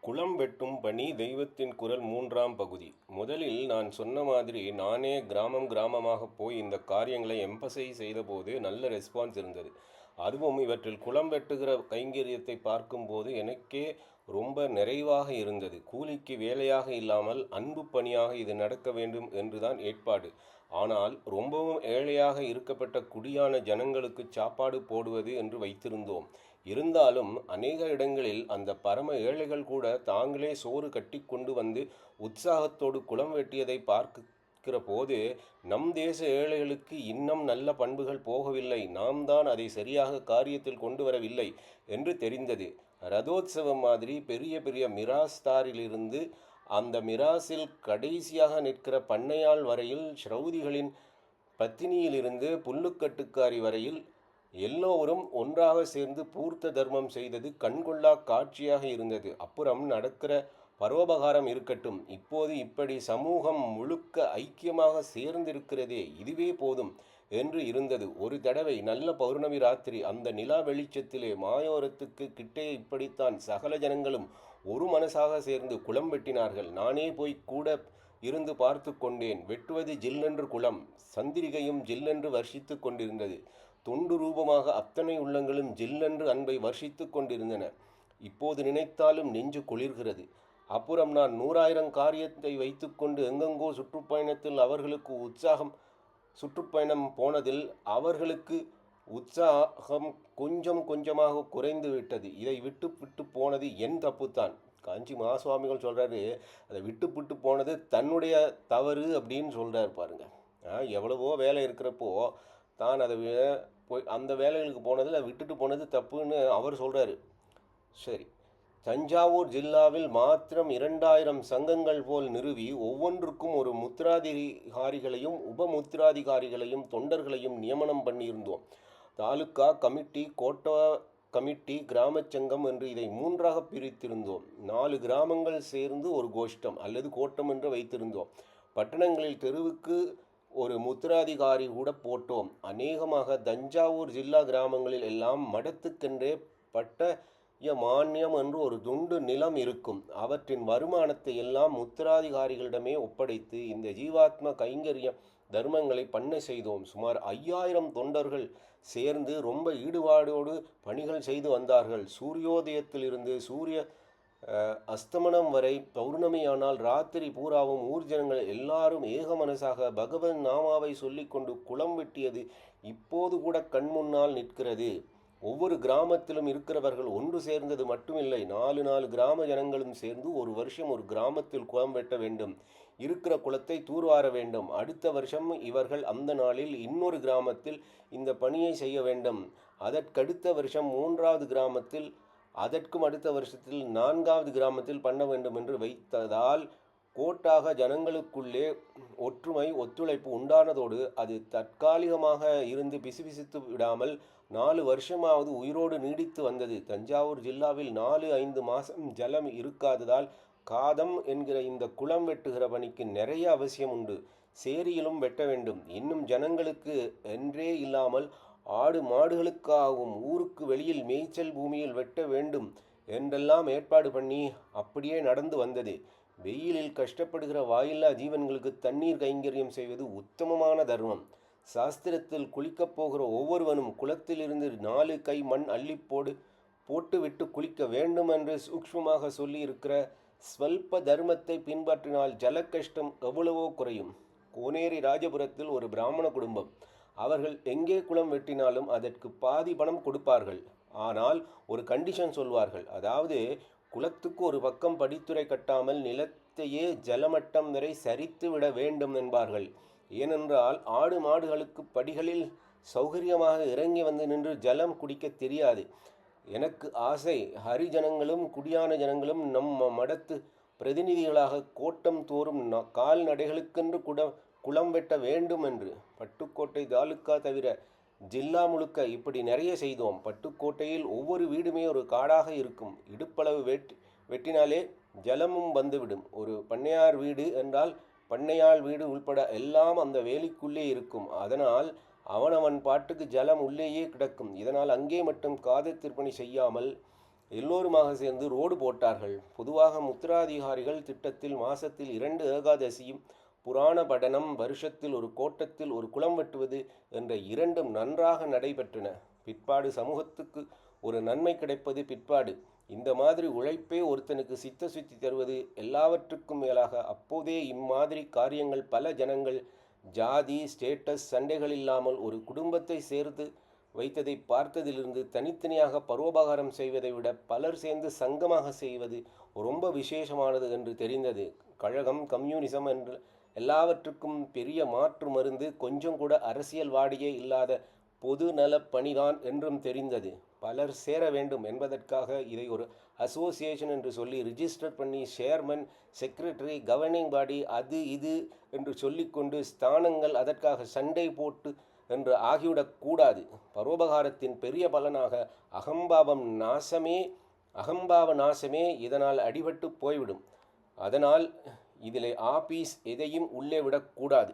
குளம் வெட்டும் பணி தெய்வத்தின் குரல் மூன்றாம் பகுதி. முதலில் நான் சொன்ன மாதிரி நானே கிராமம் கிராமமாக போய் இந்த காரியங்களை எம்பசைஸ் செய்தபோது நல்ல ரெஸ்பான்ஸ் இருந்தது. அதுவும் இவற்றில் குளம் வெட்டுகிற கைங்கரியத்தை பார்க்கும்போது எனக்கே ரொம்ப நிறைவாக இருந்தது. கூலிக்கு வேலையாக இல்லாமல் அன்பு பணியாக இது நடக்க வேண்டும் என்றுதான் ஏற்பாடு. ஆனால் ரொம்பவும் ஏழையாக இருக்கப்பட்ட குடியான ஜனங்களுக்கு சாப்பாடு போடுவது என்று வைத்திருந்தோம். இருந்தாலும் அநேக இடங்களில் அந்த பரம ஏழைகள் கூட தாங்களே சோறு கட்டி கொண்டு வந்து உற்சாகத்தோடு குளம் வெட்டியதை பார்க்கிற போது நம் தேச ஏழைகளுக்கு இன்னும் நல்ல பண்புகள் போகவில்லை, நாம் தான் அதை சரியாக காரியத்தில் கொண்டு வரவில்லை என்று தெரிந்தது. ரதோத்சவம் மாதிரி பெரிய பெரிய மிராஸ்தாரிலிருந்து அந்த மிராசில் கடைசியாக நிற்கிற பண்ணையாள் வரையில், ஸ்ரௌதிகளின் பத்தினியிலிருந்து புல்லுக்கட்டுக்காரி வரையில் எல்லோரும் ஒன்றாக சேர்ந்து பூர்த்த தர்மம் செய்தது கண்கொள்ளா காட்சியாக இருந்தது. அப்புறம் நடக்கிற பரோபகாரம் இருக்கட்டும், இப்போது இப்படி சமூகம் முழுக்க ஐக்கியமாக சேர்ந்திருக்கிறதே, இதுவே போதும் என்று இருந்தது. ஒரு தடவை நல்ல பௌர்ணமி ராத்திரி அந்த நிலா வெளிச்சத்திலே மாயோரத்துக்கு கிட்டே இப்படித்தான் சகல ஜனங்களும் ஒரு மனசாக சேர்ந்து குளம் வெட்டினார்கள். நானே போய் கூட இருந்து பார்த்து கொண்டேன். வெட்டுவது ஜில்லென்று குளம், சந்திரிகையும் ஜில்லென்று வர்ஷித்து கொண்டிருந்தது. தொண்டு ரூபமாக அத்தனை உள்ளங்களும் ஜில்லென்று அன்பை வர்ஷித்து கொண்டிருந்தன. இப்போது நினைத்தாலும் நெஞ்சு குளிர்கிறது. அப்புறம் நான் 100,000 காரியத்தை வைத்துக்கொண்டு எங்கெங்கோ சுற்றுப்பயணத்தில் அவர்களுக்கு சுற்றுப்பயணம் போனதில் அவர்களுக்கு உற்சாகம் கொஞ்சம் கொஞ்சமாக குறைந்து விட்டது. இதை விட்டு விட்டு போனது என் தப்புத்தான். காஞ்சி மகாசுவாமிகள் சொல்கிறாரு, அதை விட்டு போனது தன்னுடைய தவறு அப்படின்னு சொல்கிறார் பாருங்க. எவ்வளவோ வேலை இருக்கிறப்போ தான் அதை போய் அந்த வேலைகளுக்கு போனதில் விட்டுட்டு போனது தப்புன்னு அவர் சொல்கிறாரு. சரி, தஞ்சாவூர் ஜில்லாவில் மாத்திரம் 2,000 சங்கங்கள் போல் நிறுவி ஒவ்வொன்றுக்கும் ஒரு முத்திராதிகாரிகளையும் உபமுத்திராதிகாரிகளையும் தொண்டர்களையும் நியமனம் பண்ணியிருந்தோம். தாலுக்கா கமிட்டி, கோட்டா கமிட்டி, கிராமச் சங்கம் என்று இதை 3ஆக பிரித்திருந்தோம். 4 கிராமங்கள் சேர்ந்து ஒரு கோஷ்டம் அல்லது கோட்டம் என்று வைத்திருந்தோம். பட்டணங்களில் தெருவுக்கு ஒரு முத்திராதிகாரி கூட போட்டோம். அநேகமாக தஞ்சாவூர் ஜில்லா கிராமங்களில் எல்லாம் மடத்துக்கென்றே பட்டய மானியம் என்று ஒரு துண்டு நிலம் இருக்கும். அவற்றின் வருமானத்தை எல்லாம் முத்திராதிகாரிகளிடமே ஒப்படைத்து இந்த ஜீவாத்ம கைங்கரிய தர்மங்களை பண்ண செய்தோம். சுமார் 5,000 தொண்டர்கள் சேர்ந்து ரொம்ப ஈடுபாடோடு பணிகள் செய்து வந்தார்கள். சூரியோதயத்திலிருந்து சூரிய அஸ்தமனம் வரை, பௌர்ணமியானால் ராத்திரி பூராவும் ஊர்ஜனங்கள் எல்லாரும் ஏக மனசாக பகவன் நாமாவை சொல்லிக்கொண்டு குளம் வெட்டியது இப்போது கூட கண்முன்னால் நிற்கிறது. ஒவ்வொரு கிராமத்திலும் இருக்கிறவர்கள் ஒன்று சேர்ந்தது மட்டுமில்லை, 4 கிராம ஜனங்களும் சேர்ந்து ஒரு வருஷம் ஒரு கிராமத்தில் குளம் வெட்ட வேண்டும். இருக்கிற குளத்தை தூர்வார வேண்டும். அடுத்த வருஷம் இவர்கள் அந்த நாளில் இன்னொரு கிராமத்தில் இந்த பணியை செய்ய வேண்டும். அதற்கடுத்த வருஷம் 3வது கிராமத்தில், அதற்கும் அடுத்த வருஷத்தில் 4வது கிராமத்தில் பண்ண வேண்டும் என்று வைத்ததால் கோட்டாக ஜனங்களுக்குள்ளே ஒற்றுமை ஒத்துழைப்பு உண்டானதோடு அது தற்காலிகமாக இருந்து பிசுபிசுத்து விடாமல் 4 வருஷமாவது உயிரோடு நீடித்து வந்தது. தஞ்சாவூர் ஜில்லாவில் 4-5 மாதம் ஜலம் இருக்காததால் காதம் என்கிற இந்த குளம் வெட்டுகிற பணிக்கு நிறைய அவசியம் உண்டு. சேரியிலும் வெட்ட வேண்டும். இன்னும் ஜனங்களுக்கு என்றே இல்லாமல் ஆடு மாடுகளுக்காகவும் ஊருக்கு வெளியில் மேய்ச்சல் பூமியில் வெட்ட வேண்டும் என்றெல்லாம் ஏற்பாடு பண்ணி அப்படியே நடந்து வந்தது. வெயிலில் கஷ்டப்படுகிற வாயில்லா ஜீவன்களுக்கு தண்ணீர் கைங்கரியம் செய்வது உத்தமமான தர்மம். சாஸ்திரத்தில் குளிக்கப் போகிற ஒவ்வொருவனும் குளத்திலிருந்து 4 கை மண் போட்டு விட்டு குளிக்க வேண்டும் என்று சூக்ஷ்மமாக சொல்லி இருக்கிற ஸ்வல்ப தர்மத்தை பின்பற்றினால் ஜல கஷ்டம் எவ்வளவோ குறையும். கோனேரி ராஜபுரத்தில் ஒரு பிராமண குடும்பம். அவர்கள் எங்கே குளம் வெட்டினாலும் அதற்கு பாதி பணம் கொடுப்பார்கள். ஆனால் ஒரு கண்டிஷன் சொல்வார்கள். அதாவது, குளத்துக்கு ஒரு பக்கம் படித்துறை கட்டாமல் நிலத்தையே ஜலமட்டம் வரை சரித்து விட வேண்டும் என்பார்கள். ஏனென்றால் ஆடு மாடுகளுக்கு படிகளில் சௌகரியமாக இறங்கி வந்து நின்று ஜலம் குடிக்க தெரியாது. எனக்கு ஆசை, ஹரிஜனங்களும் குடியான ஜனங்களும் நம்ம மடத்து பிரதிநிதிகளாக கோட்டம் தோறும் கால்நடைகளுக்கென்று குளம் வெட்ட வேண்டும் என்று. பட்டுக்கோட்டை தாலுக்கா தவிர ஜில்லா முழுக்க இப்படி நிறைய செய்தோம். பட்டுக்கோட்டையில் ஒவ்வொரு வீடுமே ஒரு காடாக இருக்கும். இடுப்பளவு வெட்டினாலே ஜலமும் வந்துவிடும். ஒரு பண்ணையார் வீடு என்றால் பண்ணையாள் வீடு உள்பட எல்லாம் அந்த வேலிக்குள்ளே இருக்கும். அதனால் அவனவன் பாட்டுக்கு ஜலம் உள்ளேயே கிடக்கும். இதனால் அங்கே மட்டும் காதை திருப்பணி செய்யாமல் எல்லோருமாக சேர்ந்து ரோடு போட்டார்கள். பொதுவாக முத்திராதிகாரிகள் திட்டத்தில் மாசத்தில் 2 ஏகாதசியும், புராண படனம், வருஷத்தில் ஒரு கோட்டத்தில் ஒரு குளம் வெட்டுவது என்ற 2ம் நன்றாக நடைபெற்றன. பிற்பாடு சமூகத்துக்கு ஒரு நன்மை கிடைப்பது பிற்பாடு. இந்த மாதிரி உழைப்பே ஒருத்தனுக்கு சித்த சுத்தி தருவது. எல்லாவற்றுக்கும் மேலாக அப்போதே இம்மாதிரி காரியங்கள் பல ஜனங்கள் ஜாதி ஸ்டேட்டஸ் சண்டைகள் இல்லாமல் ஒரு குடும்பத்தை சேர்த்து வைத்ததை பார்த்ததிலிருந்து தனித்தனியாக பரோபகாரம் செய்வதை விட பலர் சேர்ந்து சங்கமாக செய்வது ரொம்ப விசேஷமானது என்று தெரிந்தது. கழகம் கம்யூனிசம் என்று எல்லாவற்றுக்கும் பெரிய மாற்று மருந்து கொஞ்சம் கூட அரசியல்வாடியே இல்லாத பொது நலப் பணிதான் என்றும் தெரிந்தது. பலர் சேர வேண்டும் என்பதற்காக இதை ஒரு அசோசியேஷன் என்று சொல்லி ரிஜிஸ்டர் பண்ணி சேர்மன் செக்ரட்டரி கவர்னிங் பாடி அது இது என்று சொல்லிக்கொண்டு ஸ்தானங்கள் அதற்காக சண்டை போட்டு என்று ஆகிவிடக்கூடாது. பரோபகாரத்தின் பெரிய பலனாக அகம்பாவ நாசமே இதனால் அடிபட்டு போய்விடும். அதனால் இதிலே ஆபீஸ் எதையும் உள்ளே விடக்கூடாது.